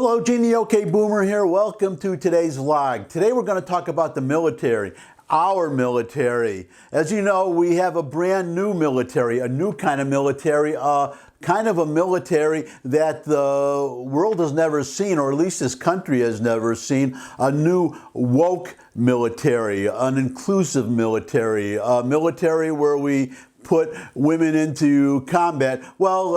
Hello, Gene the OK Boomer here. Welcome to today's vlog. Today we're going to talk about the military, our military. As you know, we have a brand new military, a new kind of military, kind of a military that the world has never seen, or at least this country has never seen, a new woke military, an inclusive military, a military where we put women into combat. Well,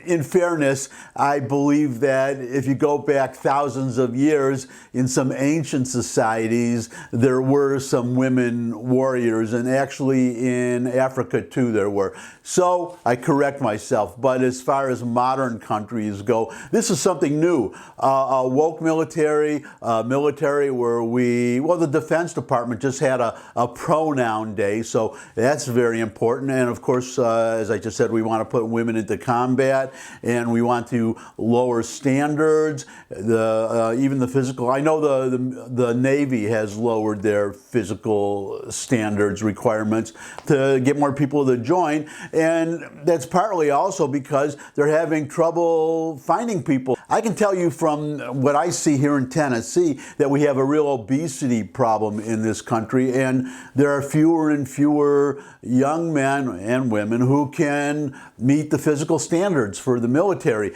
in fairness, I believe that if you go back thousands of years, in some ancient societies, there were some women warriors, and actually in Africa too there were. So I correct myself, but as far as modern countries go, this is something new. A woke military, military where the Defense Department just had a pronoun day, so that's very important. And of course, as I just said, we want to put women into combat, and we want to lower standards, even the physical. I know the Navy has lowered their physical standards requirements to get more people to join, and that's partly also because they're having trouble finding people. I can tell you from what I see here in Tennessee that we have a real obesity problem in this country, and there are fewer and fewer young men and women who can meet the physical standards for the military.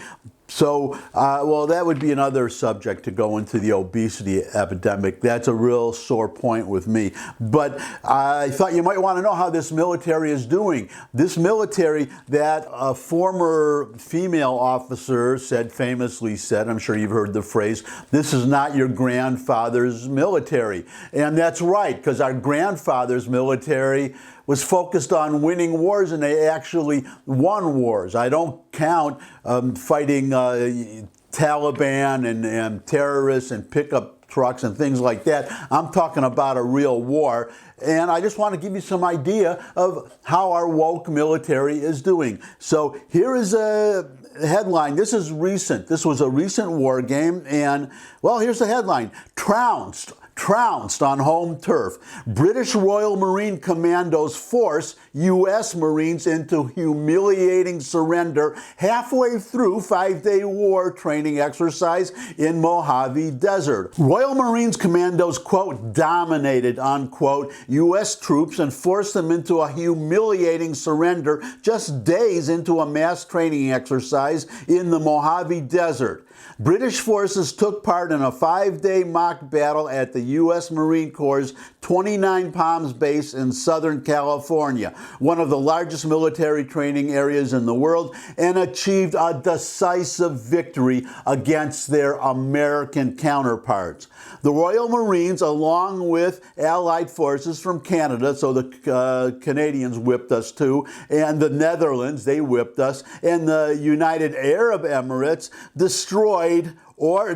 So, well, that would be another subject to go into the obesity epidemic. That's a real sore point with me. But I thought you might want to know how this military is doing. This military that a former female officer famously said, I'm sure you've heard the phrase, "This is not your grandfather's military." And that's right, because our grandfather's military was focused on winning wars, and they actually won wars. I don't count fighting Taliban and terrorists and pickup trucks and things like that. I'm talking about a real war. And I just want to give you some idea of how our woke military is doing. So here is a headline. This is recent. This was a recent war game. And, well, here's the headline. Trounced on home turf. British Royal Marine Commandos force U.S. Marines into humiliating surrender halfway through 5-day war training exercise in Mojave Desert. Royal Marines Commandos, quote, dominated, unquote, U.S. troops and forced them into a humiliating surrender just days into a mass training exercise in the Mojave Desert. British forces took part in a 5-day mock battle at the U.S. Marine Corps' 29 Palms base in Southern California, one of the largest military training areas in the world, and achieved a decisive victory against their American counterparts. The Royal Marines, along with allied forces from Canada, so the Canadians whipped us too, and the Netherlands, they whipped us, and the United Arab Emirates destroyed or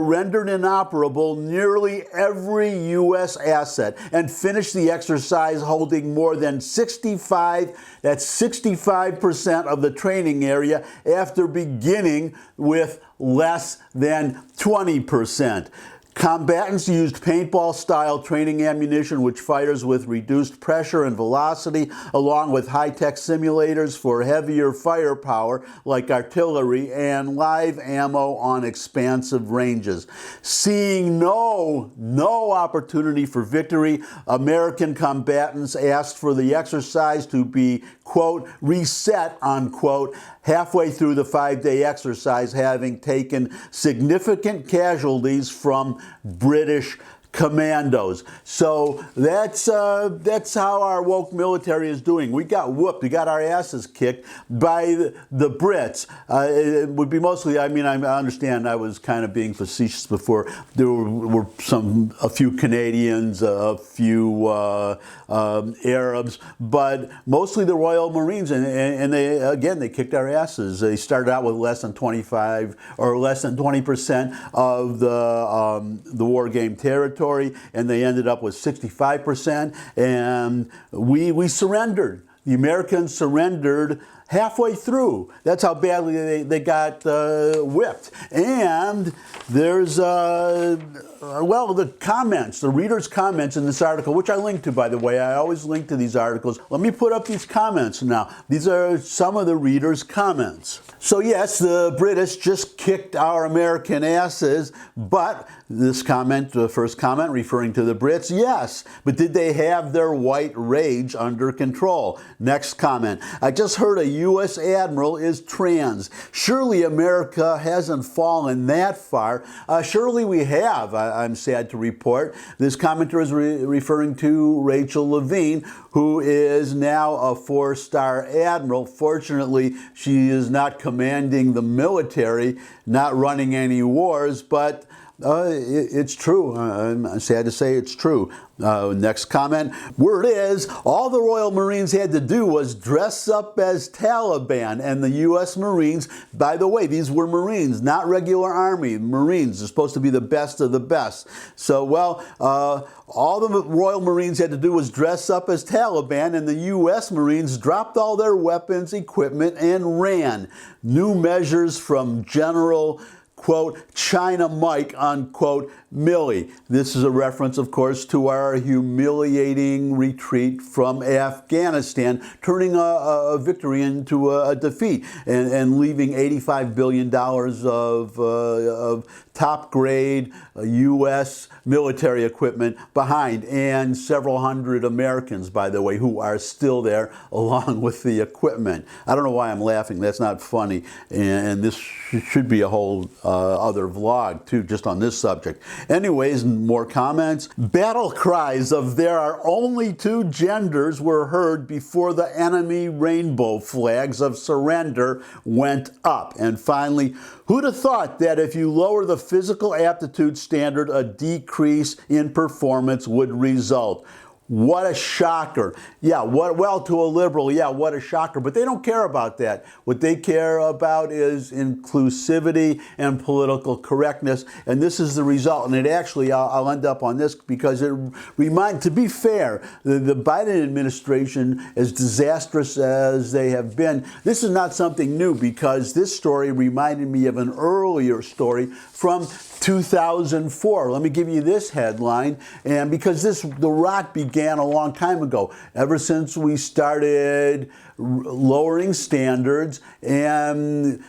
rendered inoperable nearly every U.S. asset and finished the exercise holding more than 65% of the training area after beginning with less than 20%. Combatants used paintball-style training ammunition which fires with reduced pressure and velocity, along with high-tech simulators for heavier firepower like artillery and live ammo on expansive ranges. Seeing no opportunity for victory, American combatants asked for the exercise to be, quote, reset, unquote, halfway through the 5-day exercise, having taken significant casualties from British commandos. So that's how our woke military is doing. We got whooped. We got our asses kicked by the Brits. It would be mostly, I mean, I understand I was kind of being facetious before. There were a few Canadians, a few Arabs, but mostly the Royal Marines, and they kicked our asses. They started out with less than 25 or less than 20% of the war game territory, and they ended up with 65%, and we surrendered. the Americans surrendered halfway through. That's how badly they got whipped. And there's, well, the comments, the readers' comments in this article, which I linked to, by the way. I always link to these articles. Let me put up these comments now. These are some of the readers' comments. So yes, the British just kicked our American asses, but this comment, the first comment referring to the Brits, yes, but did they have their white rage under control? Next comment, I just heard a U.S. Admiral is trans. Surely America hasn't fallen that far. Surely we have, I'm sad to report. This commenter is referring to Rachel Levine, who is now a 4-star admiral. Fortunately, she is not commanding the military, not running any wars, but it's true. I'm sad to say it's true. Next comment. Word is, all the Royal Marines had to do was dress up as Taliban, and the U.S. Marines, by the way, these were Marines, not regular Army. Marines are supposed to be the best of the best. So, well, all the Royal Marines had to do was dress up as Taliban, and the U.S. Marines dropped all their weapons, equipment, and ran. New measures from General, quote, China Mike, unquote, Milley. This is a reference, of course, to our humiliating retreat from Afghanistan, turning a victory into a defeat and leaving $85 billion of top-grade U.S. military equipment behind, and several hundred Americans, by the way, who are still there along with the equipment. I don't know why I'm laughing. That's not funny, and this should be a whole other vlog, too, just on this subject. Anyways, more comments. Battle cries of "there are only two genders" were heard before the enemy rainbow flags of surrender went up. And finally, who'd have thought that if you lower the physical aptitude standard, a decrease in performance would result? What a shocker. Yeah, well, to a liberal, yeah, what a shocker. But they don't care about that. What they care about is inclusivity and political correctness. And this is the result. And it actually, I'll end up on this because it reminds, to be fair, the Biden administration, as disastrous as they have been, this is not something new, because this story reminded me of an earlier story from 2004. Let me give you this headline, and because the rot began a long time ago, ever since we started lowering standards and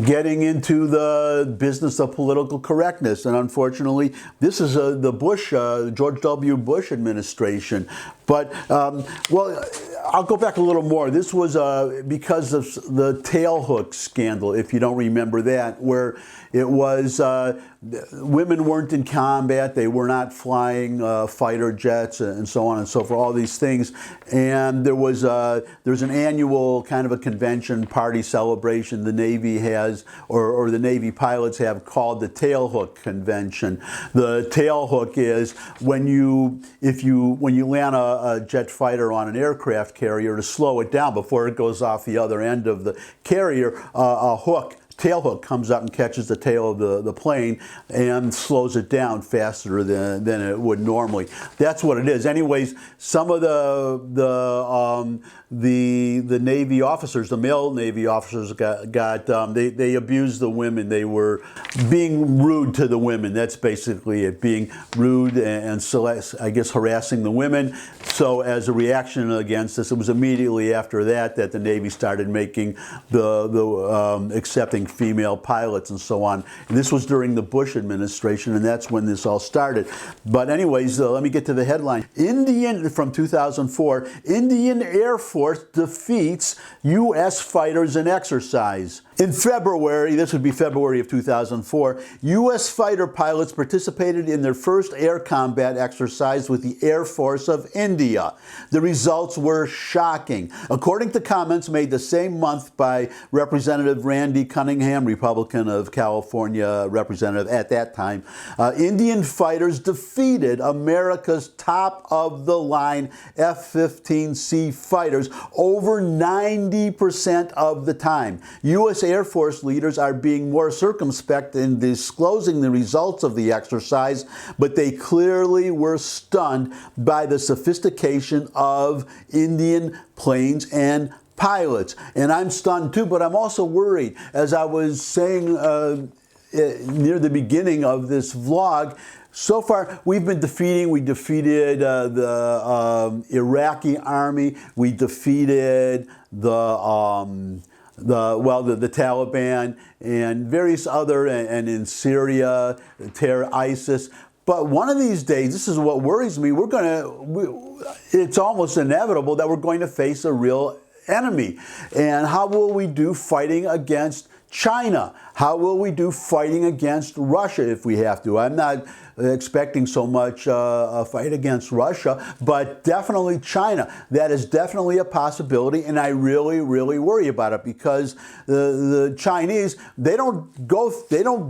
getting into the business of political correctness. And unfortunately, this is the George W. Bush administration. But, well, I'll go back a little more. This was because of the tailhook scandal, if you don't remember that, where it was women weren't in combat, they were not flying fighter jets and so on and so forth, all these things. And there's an annual kind of a convention, party celebration the Navy has, or the Navy pilots have, called the tailhook convention. The tailhook is when you land a jet fighter on an aircraft carrier, to slow it down before it goes off the other end of the carrier, tail hook comes up and catches the tail of the plane and slows it down faster than it would normally. That's what it is. Anyways, some of the Navy officers, the male Navy officers, they abused the women. They were being rude to the women. That's basically it, being rude and I guess harassing the women. So as a reaction against this, it was immediately after that the Navy started making accepting female pilots and so on. And this was during the Bush administration, and that's when this all started. But anyways, let me get to the headline. From 2004, Indian Air Force defeats U.S. fighters in exercise. In February, this would be February of 2004, U.S. fighter pilots participated in their first air combat exercise with the Air Force of India. The results were shocking. According to comments made the same month by Representative Randy Cunningham, Republican of California representative at that time, Indian fighters defeated America's top-of-the-line F-15C fighters over 90% of the time. U.S. Air Force leaders are being more circumspect in disclosing the results of the exercise, but they clearly were stunned by the sophistication of Indian planes and pilots. And I'm stunned too, but I'm also worried. As I was saying near the beginning of this vlog, so far we've been defeating. We defeated the Iraqi army. We defeated the Taliban and various other, and in Syria, ISIS. But one of these days, this is what worries me, it's almost inevitable that we're going to face a real enemy. And how will we do fighting against China? How will we do fighting against Russia if we have to? I'm not expecting so much a fight against Russia, but definitely China. That is definitely a possibility, and I really, really worry about it, because the Chinese, they don't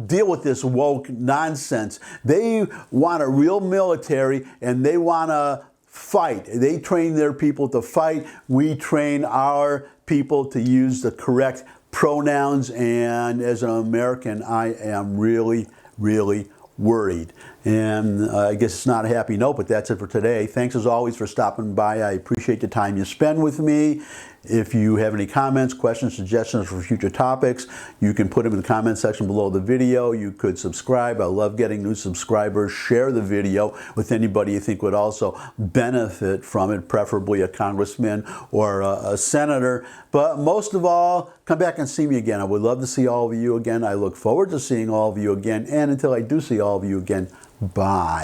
deal with this woke nonsense. They want a real military, and they want to fight. They train their people to fight. We train our people to use the correct pronouns, and as an American, I am really, really worried. And I guess it's not a happy note, but that's it for today. Thanks as always for stopping by. I appreciate the time you spend with me. If you have any comments, questions, suggestions for future topics, you can put them in the comment section below the video. You could subscribe. I love getting new subscribers. Share the video with anybody you think would also benefit from it, preferably a congressman or a senator. But most of all, come back and see me again. I would love to see all of you again. I look forward to seeing all of you again. And until I do see all of you again, bye.